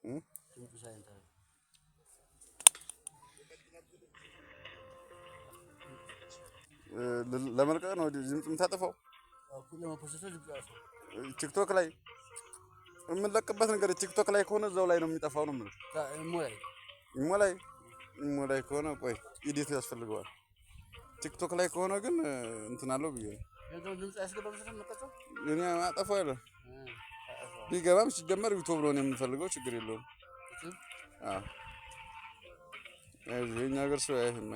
ድምፁ ሳይንታ ለመልቀቅ ነው ድምፅ የምታጠፋው ቲክቶክ ላይ የምንለቅበት ነገር ቲክቶክ ላይ ከሆነ እዛው ላይ ነው የሚጠፋው ነው ማለት ኢሞ ላይ ከሆነ ቆይ ኤዲት ያስፈልገዋል ቲክቶክ ላይ ከሆነ ግን እንትን አለው ብዬ ነው ድምፅ ያስገባው ስለምትቀጣው እኔ አጠፋለሁ ቢገባም ሲጀመር ዩቲዩብ ነው የምፈልገው ችግር የለውም የኛ ሀገር ሰው አይሄድም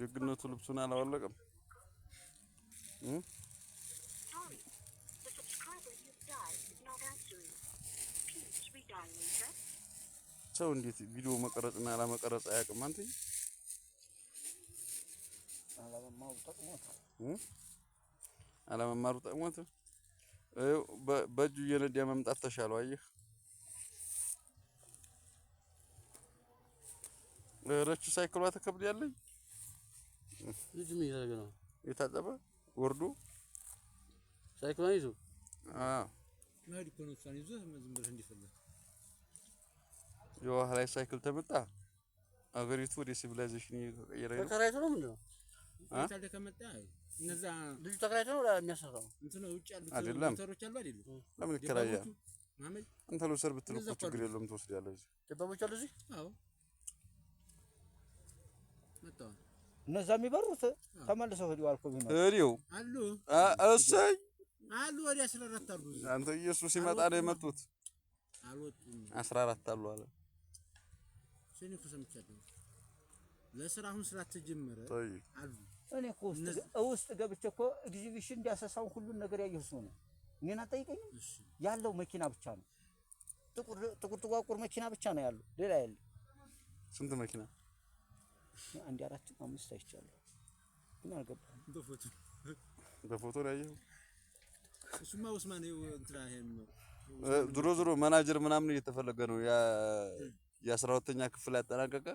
ደግነቱ ልብሱን አላወለቀም ሰው እንዴት ቪዲዮ መቀረጽና አለመቀረጽ አያውቅም አንተ አለመማሩ ጠቅሞት በእጁ እየነዳ መምጣት ተሻለው አየህ ረቹ ሳይክሏ ተከብድ ያለኝ ልጅ ምን ያደርግ ነው የታጠበ ወርዱ ሳይክሏን ይዞ ማዲ ኮንክሽን ይዞ ዝም ብለህ እንዲፈልግ የውሃ ላይ ሳይክል ተመጣ አገሪቱ ወደ ሲቪላይዜሽን እየቀየረ ነው ተከራይቶ ነው ምንድነው ታዲያ ከመጣ እነዛ ልጅ ተከራይቶ ነው የሚያሰራው እንትን ነው ውጭ ያሉት ሞተሮች አሉ አይደል ለምን ይከራያ አንተ ለውሰር ብትል እኮ ችግር የለውም ትወስዳለህ እዚህ ደባቦች አሉ እዚህ አዎ መጣው እነዛ የሚበሩት ተመልሰው ሄደዋል እኮ ቢመጣ እሪው አሉ እሰይ አሉ ወዲያ 14 አሉ አንተ ኢየሱስ ሲመጣ ነው የመጡት አልወጡም 14 አሉ አለ ሲኒኩ ሰምቻለሁ ለስራ አሁን ስራ ተጀመረ አሉ እኔ እኮ ውስጥ ገብቼ እኮ ኤግዚቢሽን እንዲያሰሳው ሁሉን ነገር ያየሁት ነው እኔን አጠይቀኝም ያለው መኪና ብቻ ነው ጥቁር መኪና ብቻ ነው ያለው ሌላ የለም ስንት መኪና አንድ 4 5 አይቻለሁ ግን አልገባም በፎቶ ላይ ያየው እሱማ ኡስማን እንትና ይሄን ድሮ ማናጀር ምናምን እየተፈለገ ነው የ12ኛ ክፍል ያጠናቀቀ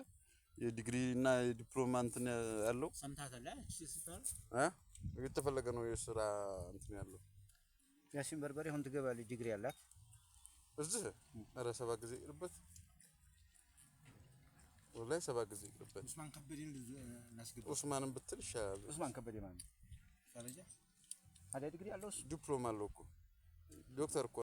የዲግሪ እና የዲፕሎማ እንትን ያለው ሰምታታለ እሺ ሲታል እየተፈለገ ነው የሥራ እንትን ያለው ያሲን በርበሬ አሁን ትገባለች ዲግሪ ያላት እዚህ ኧረ 7 ጊዜ ይቅርበት ወላሂ 7 ጊዜ ይቅርበት ኡስማን ከበደን እናስገባ ኡስማንን ብትል ይሻላል ኡስማን ከበደ ማለት ፈረጃ አዳ ዲግሪ ያለው ዲፕሎማ አለው እኮ ዶክተር እኮ